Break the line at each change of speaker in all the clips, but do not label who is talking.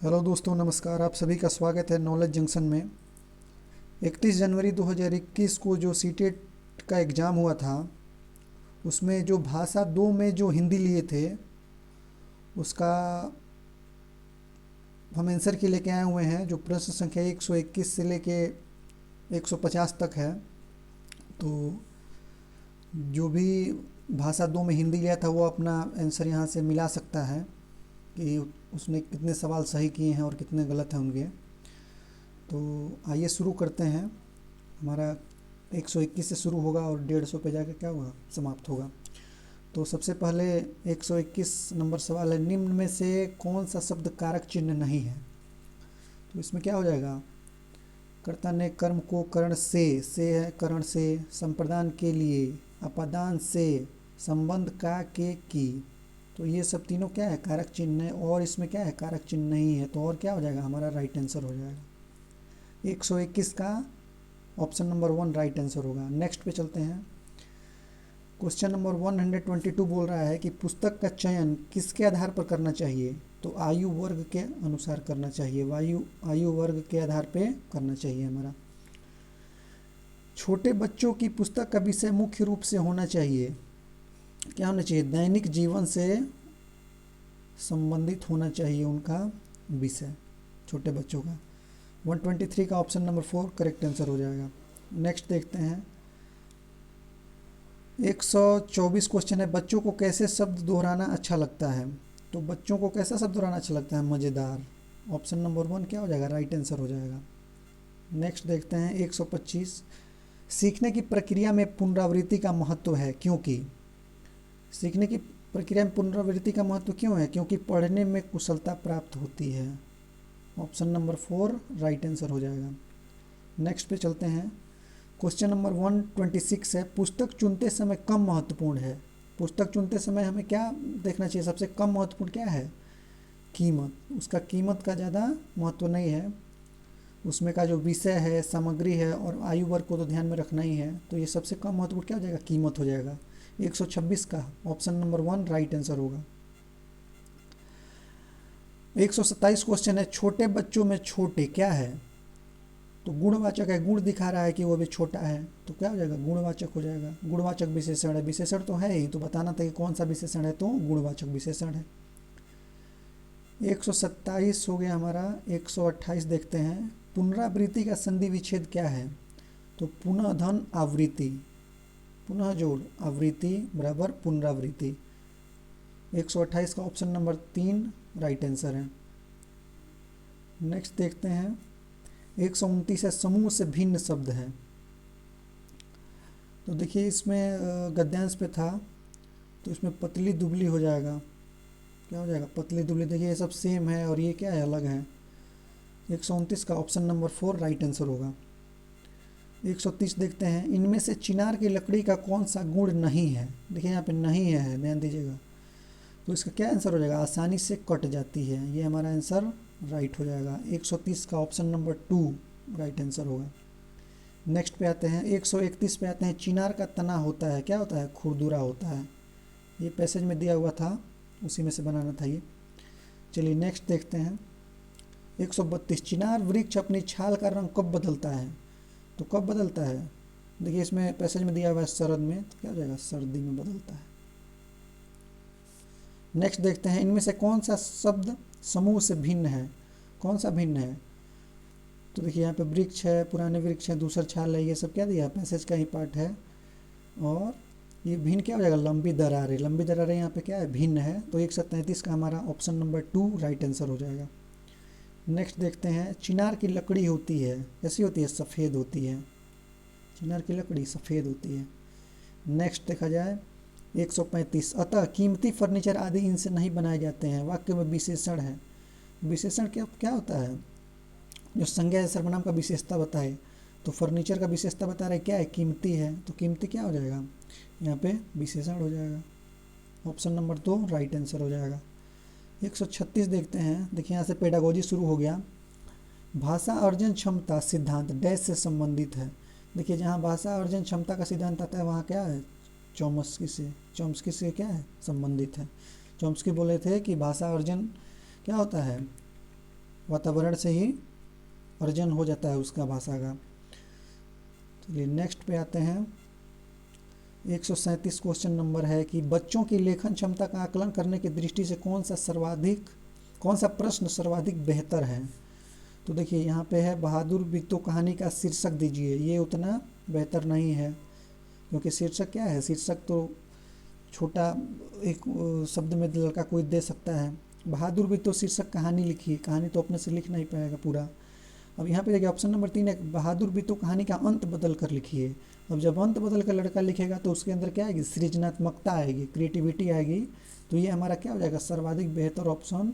Hello दोस्तों, नमस्कार। आप सभी का स्वागत है नॉलेज जंक्शन में। 31 जनवरी 2021 को जो सीटेट का एग्ज़ाम हुआ था, उसमें जो भाषा दो में जो हिंदी लिए थे, उसका हम आंसर की लेके आए हुए हैं। जो प्रश्न संख्या 121 से लेके 150 तक है। तो जो भी भाषा दो में हिंदी लिया था वो अपना आंसर यहाँ से मिला सकता है कि उसने कितने सवाल सही किए हैं और कितने गलत हैं उनके। तो आइए शुरू करते हैं। हमारा 121 से शुरू होगा और 150 पे जाकर क्या होगा, समाप्त होगा। तो सबसे पहले 121 नंबर सवाल है, निम्न में से कौन सा शब्द कारक चिन्ह नहीं है? तो इसमें क्या हो जाएगा, कर्ता ने कर्म को करण से है करण से, संप्रदान के लिए, अपादान से, संबंध का के की। तो ये सब तीनों क्या है, कारक चिन्ह है। और इसमें क्या है, कारक चिन्ह नहीं है। तो और क्या हो जाएगा, हमारा राइट आंसर हो जाएगा 121 का ऑप्शन नंबर 1 राइट आंसर होगा। नेक्स्ट पे चलते हैं। क्वेश्चन नंबर 122 बोल रहा है कि पुस्तक का चयन किसके आधार पर करना चाहिए? तो आयु वर्ग के अनुसार करना चाहिए, आयु वर्ग के आधार पे करना चाहिए हमारा। छोटे बच्चों की पुस्तक का विषय मुख्य रूप से होना चाहिए, क्या होना चाहिए, दैनिक जीवन से संबंधित होना चाहिए उनका विषय, छोटे बच्चों का। 123 का ऑप्शन नंबर 4 करेक्ट आंसर हो जाएगा। नेक्स्ट देखते हैं। 124 क्वेश्चन है, बच्चों को कैसे शब्द दोहराना अच्छा लगता है? तो बच्चों को कैसा शब्द दोहराना अच्छा लगता है, मज़ेदार। ऑप्शन नंबर 1 क्या हो जाएगा, राइट आंसर हो जाएगा। नेक्स्ट देखते हैं 125, सीखने की प्रक्रिया में पुनरावृत्ति का महत्व है क्योंकि। सीखने की प्रक्रिया में पुनरावृत्ति का महत्व क्यों है? क्योंकि पढ़ने में कुशलता प्राप्त होती है। ऑप्शन नंबर 4 राइट आंसर हो जाएगा। नेक्स्ट पे चलते हैं। क्वेश्चन नंबर 126 है, पुस्तक चुनते समय कम महत्वपूर्ण है। पुस्तक चुनते समय हमें क्या देखना चाहिए, सबसे कम महत्वपूर्ण क्या है, कीमत। उसका कीमत का ज़्यादा महत्व नहीं है, उसमें का जो विषय है, सामग्री है और आयु वर्ग को तो ध्यान में रखना ही है। तो ये सबसे कम महत्वपूर्ण क्या हो जाएगा, कीमत हो जाएगा। 126 का ऑप्शन नंबर 1 राइट आंसर होगा। 127 क्वेश्चन है, छोटे बच्चों में छोटे क्या है? तो गुणवाचक है, गुण दिखा रहा है कि वो भी छोटा है, तो क्या हो जाएगा, गुणवाचक हो जाएगा। गुणवाचक विशेषण है, विशेषण तो है ही, तो बताना था कि कौन सा विशेषण है, तो गुणवाचक विशेषण है। 127 हो गया हमारा। 128 देखते हैं, पुनरावृत्ति का संधि विच्छेद क्या है? तो पुनः धन आवृत्ति, पुनः जोड़ आवृत्ति बराबर पुनरावृत्ति। 128 का ऑप्शन नंबर 3 राइट आंसर है। नेक्स्ट देखते हैं 129 है, समूह से भिन्न शब्द है। तो देखिए इसमें गद्यांश पे था, तो इसमें पतली दुबली हो जाएगा। क्या हो जाएगा, पतली दुबली। देखिए ये सब सेम है और ये क्या है, अलग है। 129 का ऑप्शन नंबर 4 राइट आंसर होगा। 130 देखते हैं, इनमें से चिनार की लकड़ी का कौन सा गुण नहीं है? देखिए यहाँ पे नहीं है, ध्यान दीजिएगा। तो इसका क्या आंसर हो जाएगा, आसानी से कट जाती है। ये हमारा आंसर राइट हो जाएगा। 130 का ऑप्शन नंबर 2 राइट आंसर होगा। नेक्स्ट पे आते हैं 131 पे आते हैं, चिनार का तना होता है, क्या होता है, खुरदुरा होता है। ये पैसेज में दिया हुआ था, उसी में से बनाना था ये। चलिए नेक्स्ट देखते हैं 132, चिनार वृक्ष अपनी छाल का रंग कब बदलता है? तो कब बदलता है, देखिए इसमें पैसेज में दिया हुआ है शरद में, तो क्या हो जाएगा, सर्दी में बदलता है। नेक्स्ट देखते हैं, इनमें से कौन सा शब्द समूह से भिन्न है? कौन सा भिन्न है? तो देखिए यहाँ पे वृक्ष है, पुराने वृक्ष है, दूसरा छाल है, ये सब क्या दिया है, पैसेज का ही पार्ट है। और ये भिन्न क्या हो जाएगा, लंबी दरारें, लंबी दरारें यहाँ पे क्या है, भिन्न है। तो 133 का हमारा ऑप्शन नंबर 2 राइट आंसर हो जाएगा। नेक्स्ट देखते हैं, चिनार की लकड़ी होती है, कैसी होती है, सफ़ेद होती है। चिनार की लकड़ी सफ़ेद होती है। नेक्स्ट देखा जाए 135, अतः कीमती फर्नीचर आदि इनसे नहीं बनाए जाते हैं। वाक्य में विशेषण है, विशेषण क्या क्या होता है, जो संज्ञा या सर्वनाम का विशेषता बताए। तो फर्नीचर का विशेषता बता रहा है क्या है, कीमती है, तो कीमती क्या हो जाएगा, यहाँ पे विशेषण हो जाएगा। ऑप्शन नंबर 2 राइट आंसर हो जाएगा। 136 देखते हैं, देखिए यहाँ से पेडागोजी शुरू हो गया। भाषा अर्जन क्षमता सिद्धांत डैश से संबंधित है। देखिए जहाँ भाषा अर्जन क्षमता का सिद्धांत आता है वहाँ क्या है, चॉम्स्की से क्या है, संबंधित है। चॉम्स्की बोले थे कि भाषा अर्जन क्या होता है, वातावरण से ही अर्जन हो जाता है उसका भाषा का। चलिए नेक्स्ट पे आते हैं। 137 क्वेश्चन नंबर है कि बच्चों की लेखन क्षमता का आकलन करने की दृष्टि से कौन सा प्रश्न सर्वाधिक बेहतर है। तो देखिए यहाँ पे है बहादुर बिट्टो कहानी का शीर्षक दीजिए। ये उतना बेहतर नहीं है, क्योंकि शीर्षक क्या है, शीर्षक तो छोटा एक शब्द में लड़का कोई दे सकता है। बहादुर बिट्टो शीर्षक कहानी लिखिए, कहानी तो अपने से लिख नहीं पाएगा पूरा। अब यहाँ पे देखिए ऑप्शन नंबर 3 है बहादुर बिट्टो कहानी का अंत बदल कर लिखिए। अब जब अंत बदल कर लड़का लिखेगा तो उसके अंदर क्या आएगी, सृजनात्मकता आएगी, क्रिएटिविटी आएगी। तो ये हमारा क्या हो जाएगा, सर्वाधिक बेहतर ऑप्शन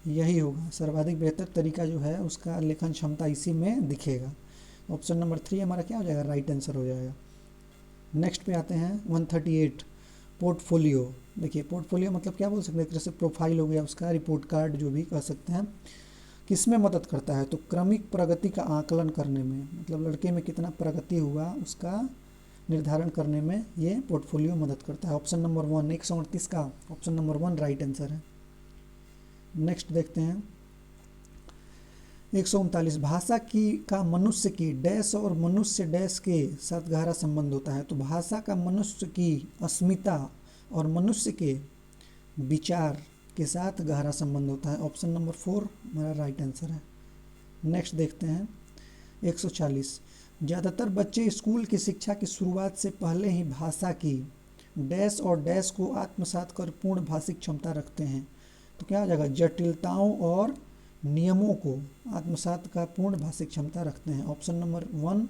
यही होगा। सर्वाधिक बेहतर तरीका जो है उसका लेखन क्षमता इसी में दिखेगा। ऑप्शन नंबर 3 हमारा क्या हो जाएगा, राइट आंसर हो जाएगा। नेक्स्ट पे आते हैं 138 पोर्टफोलियो। देखिए पोर्टफोलियो मतलब क्या बोल सकते हैं, एक तरह से प्रोफाइल हो गया उसका, रिपोर्ट कार्ड जो भी कह सकते हैं। किसमें मदद करता है, तो क्रमिक प्रगति का आकलन करने में, मतलब लड़के में कितना प्रगति हुआ उसका निर्धारण करने में ये पोर्टफोलियो मदद करता है। ऑप्शन नंबर 1 138 का ऑप्शन नंबर 1 राइट आंसर है। नेक्स्ट देखते हैं 139 भाषा की का मनुष्य की डैश और मनुष्य डैश के साथ गहरा संबंध होता है। तो भाषा का मनुष्य की अस्मिता और मनुष्य के विचार के साथ गहरा संबंध होता है। ऑप्शन नंबर 4 हमारा राइट आंसर है। नेक्स्ट देखते हैं 140 ज़्यादातर बच्चे स्कूल की शिक्षा की शुरुआत से पहले ही भाषा की डैश और डैश को आत्मसात कर पूर्ण भाषिक क्षमता रखते हैं। तो क्या हो जाएगा, जटिलताओं और नियमों को आत्मसात का पूर्ण भाषिक क्षमता रखते हैं। ऑप्शन नंबर 1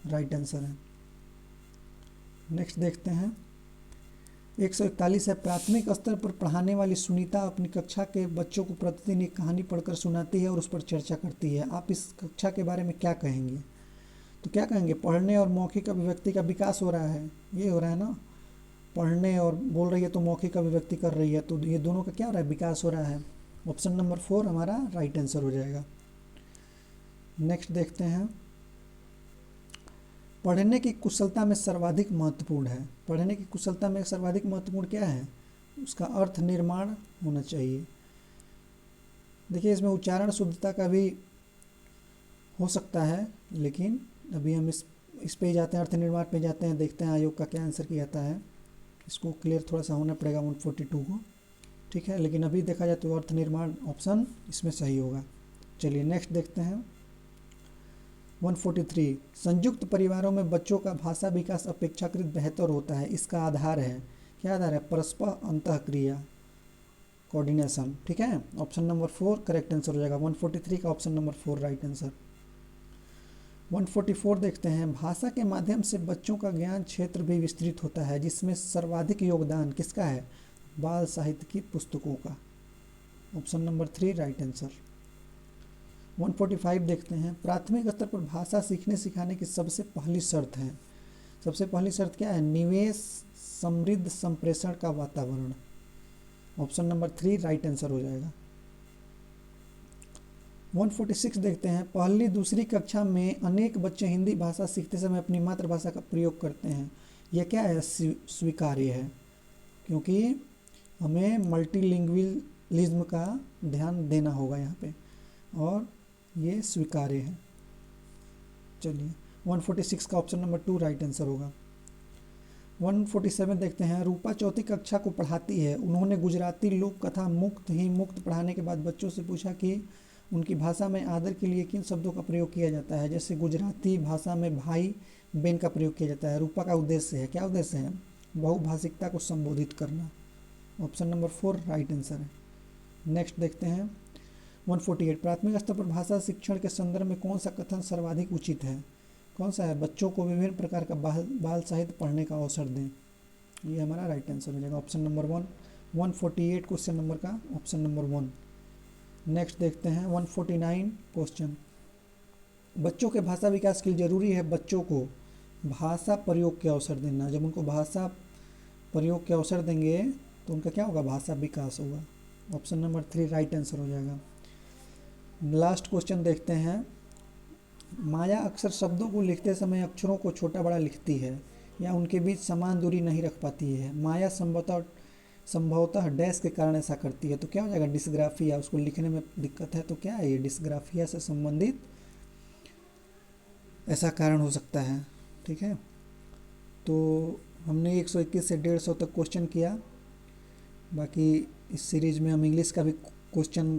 राइट आंसर है। नेक्स्ट देखते हैं 141 है प्राथमिक स्तर पर पढ़ाने वाली सुनीता अपनी कक्षा के बच्चों को प्रतिदिन एक कहानी पढ़कर सुनाती है और उस पर चर्चा करती है। आप इस कक्षा के बारे में क्या कहेंगे। तो क्या कहेंगे, पढ़ने और मौखिक अभिव्यक्ति का विकास हो रहा है, ये हो रहा है ना, पढ़ने और बोल रही है तो मौखिक अभिव्यक्ति कर रही है, तो ये दोनों का क्या हो रहा है, विकास हो रहा है। ऑप्शन नंबर 4 हमारा राइट आंसर हो जाएगा। नेक्स्ट देखते हैं पढ़ने की कुशलता में सर्वाधिक महत्वपूर्ण है। पढ़ने की कुशलता में सर्वाधिक महत्वपूर्ण क्या है, उसका अर्थ निर्माण होना चाहिए। देखिए इसमें उच्चारण शुद्धता का भी हो सकता है, लेकिन अभी हम इस पे ही जाते हैं, अर्थ निर्माण पे जाते हैं, देखते हैं आयोग का क्या आंसर किया जाता है। इसको क्लियर थोड़ा सा होना पड़ेगा 142 को, ठीक है, लेकिन अभी देखा जाए तो अर्थ निर्माण ऑप्शन इसमें सही होगा। चलिए नेक्स्ट देखते हैं 143 संयुक्त परिवारों में बच्चों का भाषा विकास अपेक्षाकृत बेहतर होता है। इसका आधार है, क्या आधार है, परस्पर अंतःक्रिया, कोऑर्डिनेशन, ठीक है। ऑप्शन नंबर 4 करेक्ट आंसर हो जाएगा। 143 का ऑप्शन नंबर 4 राइट आंसर। 144 देखते हैं भाषा के माध्यम से बच्चों का ज्ञान क्षेत्र भी विस्तृत होता है, जिसमें सर्वाधिक योगदान किसका है, बाल साहित्य की पुस्तकों का। Option number 3 right answer. 145 देखते हैं प्राथमिक स्तर पर भाषा सीखने सिखाने की सबसे पहली शर्त है। सबसे पहली शर्त क्या है, निवेश समृद्ध संप्रेषण का वातावरण। ऑप्शन नंबर 3 राइट आंसर हो जाएगा। 146 देखते हैं पहली दूसरी कक्षा में अनेक बच्चे हिंदी भाषा सीखते समय अपनी मातृभाषा का प्रयोग करते हैं। यह क्या है, स्वीकार्य है, क्योंकि हमें मल्टीलिंग्विलिज्म का ध्यान देना होगा यहाँ पे, और ये स्वीकार्य है। चलिए 146 का ऑप्शन नंबर 2 राइट आंसर होगा। 147 देखते हैं रूपा चौथी कक्षा को पढ़ाती है। उन्होंने गुजराती लोक कथा मुक्त पढ़ाने के बाद बच्चों से पूछा कि उनकी भाषा में आदर के लिए किन शब्दों का प्रयोग किया जाता है। जैसे गुजराती भाषा में भाई बहन का प्रयोग किया जाता है। रूपा का उद्देश्य है, क्या उद्देश्य है, बहुभाषिकता को संबोधित करना। ऑप्शन नंबर 4 राइट आंसर है। नेक्स्ट देखते हैं 148 प्राथमिक स्तर पर भाषा शिक्षण के संदर्भ में कौन सा कथन सर्वाधिक उचित है। कौन सा है, बच्चों को विभिन्न प्रकार का बाल साहित्य पढ़ने का अवसर दें। ये हमारा राइट आंसर हो जाएगा। ऑप्शन नंबर 1 148 क्वेश्चन नंबर का ऑप्शन नंबर 1। नेक्स्ट देखते हैं 149 क्वेश्चन बच्चों के भाषा विकास के लिए जरूरी है बच्चों को भाषा प्रयोग के अवसर देना। जब उनको भाषा प्रयोग के अवसर देंगे तो उनका क्या होगा, भाषा विकास होगा। ऑप्शन नंबर 3 राइट आंसर हो जाएगा। लास्ट क्वेश्चन देखते हैं माया अक्सर शब्दों को लिखते समय अक्षरों को छोटा बड़ा लिखती है या उनके बीच समान दूरी नहीं रख पाती है। माया संभवतः संभवतः डैश के कारण ऐसा करती है। तो क्या हो जाएगा, डिस्ग्राफिया। उसको लिखने में दिक्कत है तो क्या है, ये डिस्ग्राफिया से संबंधित ऐसा कारण हो सकता है। ठीक है, तो हमने 121 से 150 तक क्वेश्चन किया। बाकी इस सीरीज में हम इंग्लिश का भी क्वेश्चन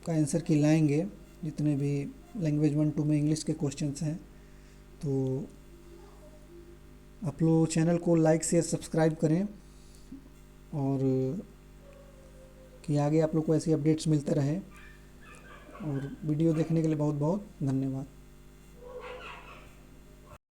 का आंसर की लाएंगे, जितने भी लैंग्वेज 1 2 में इंग्लिश के क्वेश्चंस हैं। तो आप लोग चैनल को लाइक शेयर सब्सक्राइब करें, और कि आगे आप लोग को ऐसी अपडेट्स मिलते रहे। और वीडियो देखने के लिए बहुत बहुत धन्यवाद।